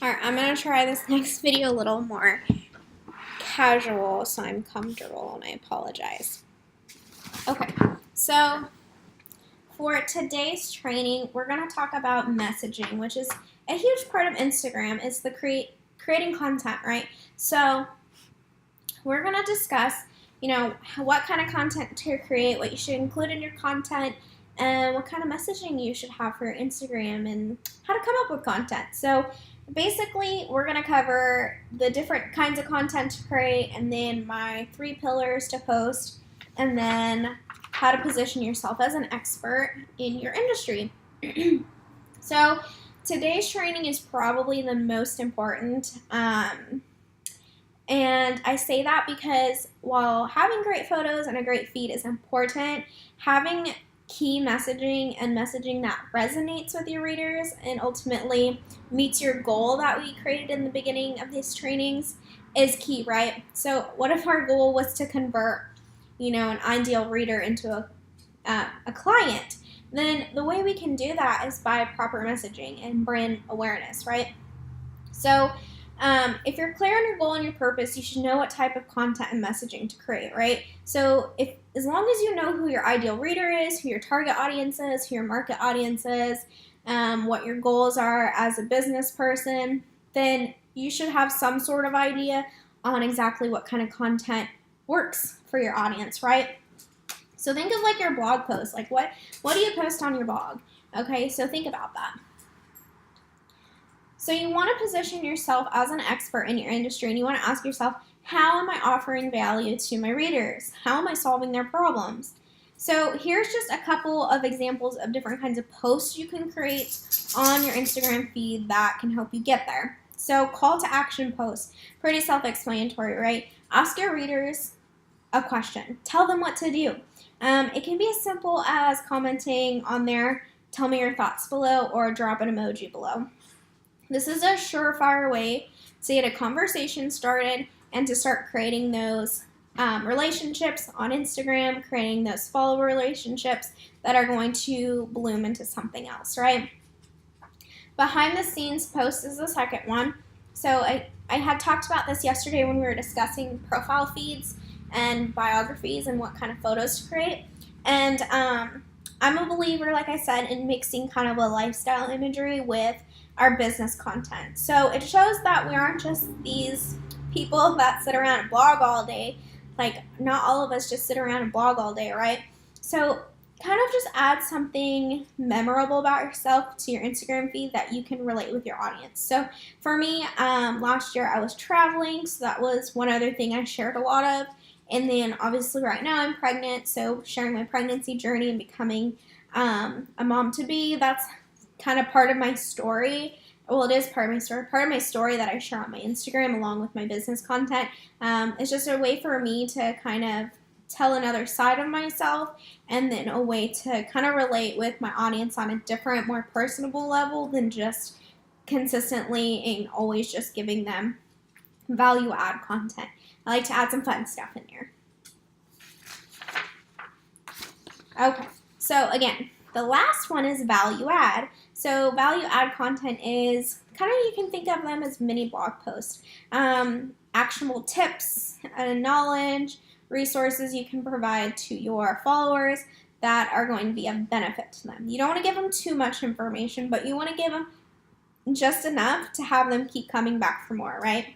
Alright, I'm going to try this next video a little more casual so I'm comfortable, and I apologize. Okay, so for today's training, we're going to talk about messaging, which is a huge part of Instagram, is the creating content, right? So we're going to discuss, what kind of content to create, what you should include in your content, and what kind of messaging you should have for your Instagram, and how to come up with content. So basically, we're going to cover the different kinds of content to create, and then my 3 pillars to post, and then how to position yourself as an expert in your industry. So today's training is probably the most important. And I say that because while having great photos and a great feed is important, having key messaging and messaging that resonates with your readers and ultimately meets your goal that we created in the beginning of these trainings is key, right? So what if our goal was to convert, an ideal reader into a client? Then the way we can do that is by proper messaging and brand awareness, right? So if you're clear on your goal and your purpose, you should know what type of content and messaging to create, right? So as long as you know who your ideal reader is, who your target audience is, who your market audience is, what your goals are as a business person, then you should have some sort of idea on exactly what kind of content works for your audience, right? So think of like your blog post. Like what do you post on your blog? Okay, so think about that. So you want to position yourself as an expert in your industry, and you want to ask yourself, how am I offering value to my readers? How am I solving their problems? So here's just a couple of examples of different kinds of posts you can create on your Instagram feed that can help you get there. So call to action posts, pretty self-explanatory, right? Ask your readers a question. Tell them what to do. It can be as simple as commenting on there, tell me your thoughts below, or drop an emoji below. This is a surefire way to get a conversation started and to start creating those relationships on Instagram, creating those follower relationships that are going to bloom into something else, right? Behind the scenes post is the second one. So I had talked about this yesterday when we were discussing profile feeds and biographies and what kind of photos to create. And I'm a believer, like I said, in mixing kind of a lifestyle imagery with our business content. So it shows that we aren't just these people that sit around and blog all day. Like, not all of us just sit around and blog all day, right? So kind of just add something memorable about yourself to your Instagram feed that you can relate with your audience. So for me, last year I was traveling, so that was one other thing I shared a lot of. And then obviously right now I'm pregnant, so sharing my pregnancy journey and becoming a mom-to-be, that's kind of part of my story. Well, it is part of my story. Part of my story that I share on my Instagram along with my business content. It's just a way for me to kind of tell another side of myself, and then a way to kind of relate with my audience on a different, more personable level than just consistently and always just giving them value add content. I like to add some fun stuff in here. Okay, so again, the last one is value add. So value add content is kind of, you can think of them as mini blog posts. Actionable tips and knowledge, resources you can provide to your followers that are going to be of benefit to them. You don't want to give them too much information, but you want to give them just enough to have them keep coming back for more, right?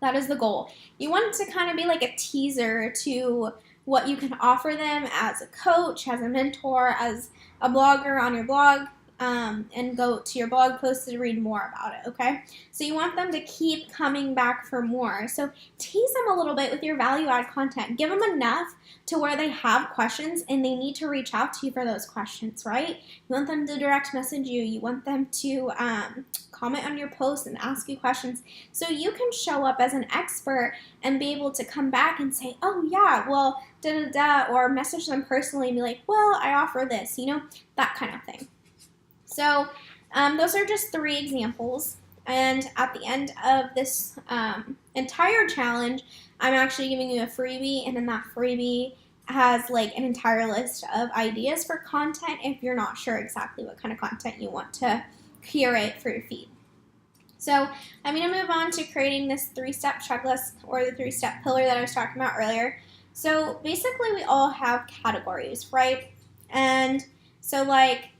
That is the goal. You want it to kind of be like a teaser to what you can offer them as a coach, as a mentor, as a blogger on your blog, and go to your blog post to read more about it, okay? So you want them to keep coming back for more. So tease them a little bit with your value add content. Give them enough to where they have questions and they need to reach out to you for those questions, right? You want them to direct message you. You want them to comment on your post and ask you questions, so you can show up as an expert and be able to come back and say, oh yeah, well, da-da-da, or message them personally and be like, well, I offer this, that kind of thing. So those are just 3 examples, and at the end of this entire challenge, I'm actually giving you a freebie, and in that freebie has like an entire list of ideas for content if you're not sure exactly what kind of content you want to curate for your feed. So I'm going to move on to creating this 3-step checklist, or the 3-step pillar that I was talking about earlier. So basically we all have categories, right? And so like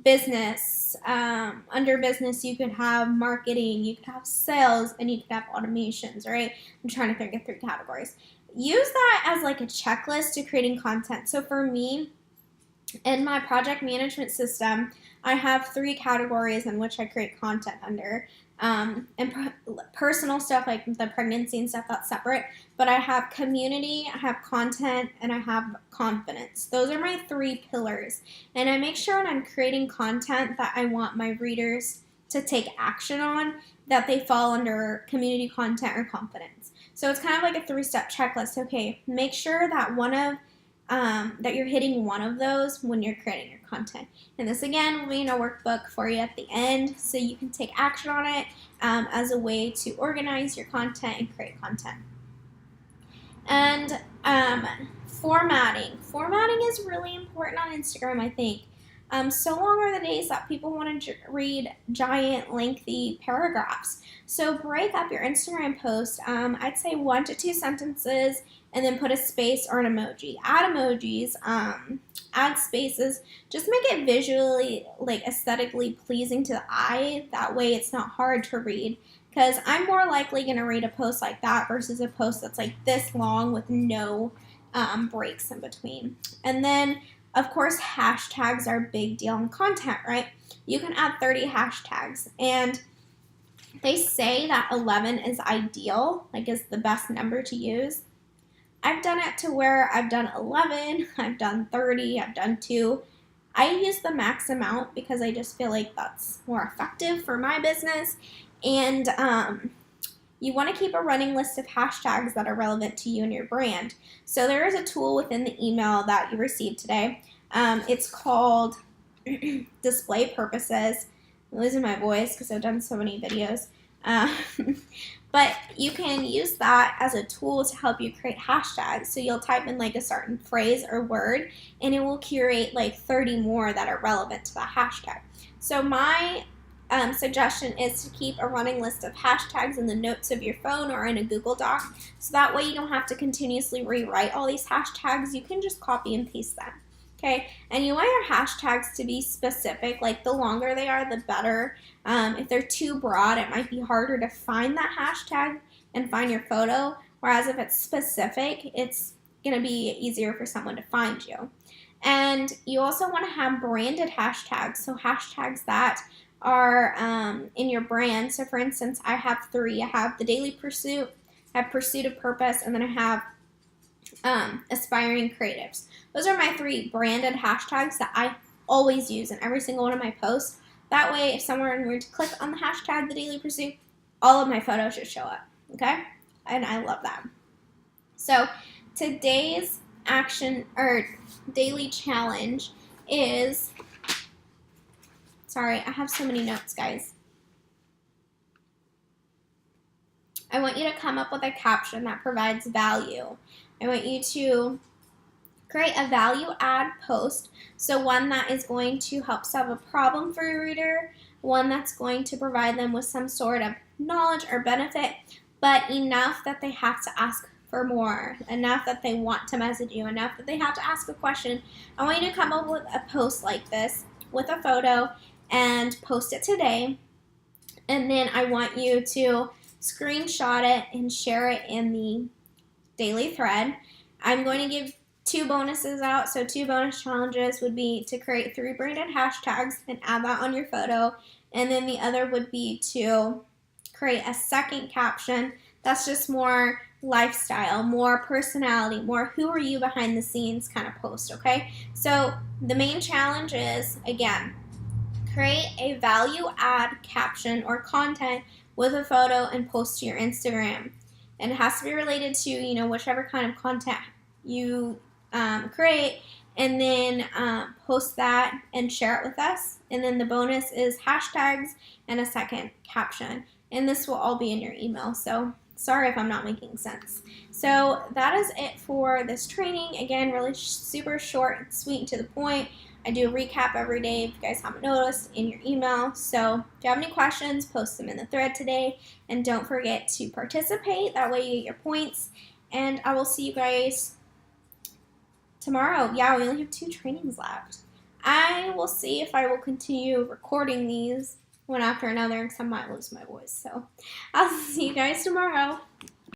business, under business you could have marketing, you could have sales, and you could have automations, right? I'm trying to think of 3 categories. Use that as like a checklist to creating content. So for me, in my project management system, I have 3 categories in which I create content under. And personal stuff like the pregnancy and stuff, that's separate. But I have community, I have content, and I have confidence. Those are my 3 pillars. And I make sure when I'm creating content that I want my readers to take action on, that they fall under community, content, or confidence. So it's kind of like a 3-step checklist. Okay, make sure that that you're hitting one of those when you're creating your content. And this again will be in a workbook for you at the end, so you can take action on it as a way to organize your content and create content. And formatting. Formatting is really important on Instagram, I think. So long are the days that people want to read giant, lengthy paragraphs. So break up your Instagram post. I'd say 1 to 2 sentences, and then put a space or an emoji. Add emojis, add spaces. Just make it visually, like aesthetically pleasing to the eye. That way it's not hard to read. Because I'm more likely going to read a post like that versus a post that's like this long with no breaks in between. And then, of course, hashtags are a big deal in content, right? You can add 30 hashtags. And they say that 11 is ideal, like is the best number to use. I've done it to where I've done 11, I've done 30, I've done 2. I use the max amount because I just feel like that's more effective for my business. And you want to keep a running list of hashtags that are relevant to you and your brand. So there is a tool within the email that you received today. It's called Display Purposes. I'm losing my voice because I've done so many videos. But you can use that as a tool to help you create hashtags. So you'll type in like a certain phrase or word, and it will curate like 30 more that are relevant to that hashtag. So my suggestion is to keep a running list of hashtags in the notes of your phone or in a Google Doc. So that way you don't have to continuously rewrite all these hashtags. You can just copy and paste them. Okay, and you want your hashtags to be specific, like the longer they are, the better. If they're too broad, it might be harder to find that hashtag and find your photo, whereas if it's specific, it's going to be easier for someone to find you. And you also want to have branded hashtags, so hashtags that are in your brand. So for instance, I have 3. I have the Daily Pursuit, I have Pursuit of Purpose, and then I have Aspiring Creatives. Those are my 3 branded hashtags that I always use in every single one of my posts. That way, if someone were to click on the hashtag The Daily Pursuit, all of my photos should show up, okay? And I love that. So today's action or daily challenge is, sorry, I have so many notes, guys. I want you to come up with a caption that provides value. I want you to create a value add post, so one that is going to help solve a problem for your reader, one that's going to provide them with some sort of knowledge or benefit, but enough that they have to ask for more, enough that they want to message you, enough that they have to ask a question. I want you to come up with a post like this with a photo and post it today, and then I want you to screenshot it and share it in the daily thread. I'm going to give 2 bonuses out. So 2 bonus challenges would be to create 3 branded hashtags and add that on your photo. And then the other would be to create a second caption that's just more lifestyle, more personality, more who are you behind the scenes kind of post, okay? So the main challenge is, again, create a value add caption or content with a photo and post to your Instagram. And it has to be related to, you know, whichever kind of content you create, and then post that and share it with us. And then the bonus is hashtags and a second caption. And this will all be in your email. So sorry if I'm not making sense. So that is it for this training. Again, really super short and sweet and to the point. I do a recap every day if you guys haven't noticed in your email. So if you have any questions, post them in the thread today. And don't forget to participate. That way you get your points. And I will see you guys tomorrow. Yeah, we only have 2 trainings left. I will see if I will continue recording these one after another because I might lose my voice. So I'll see you guys tomorrow.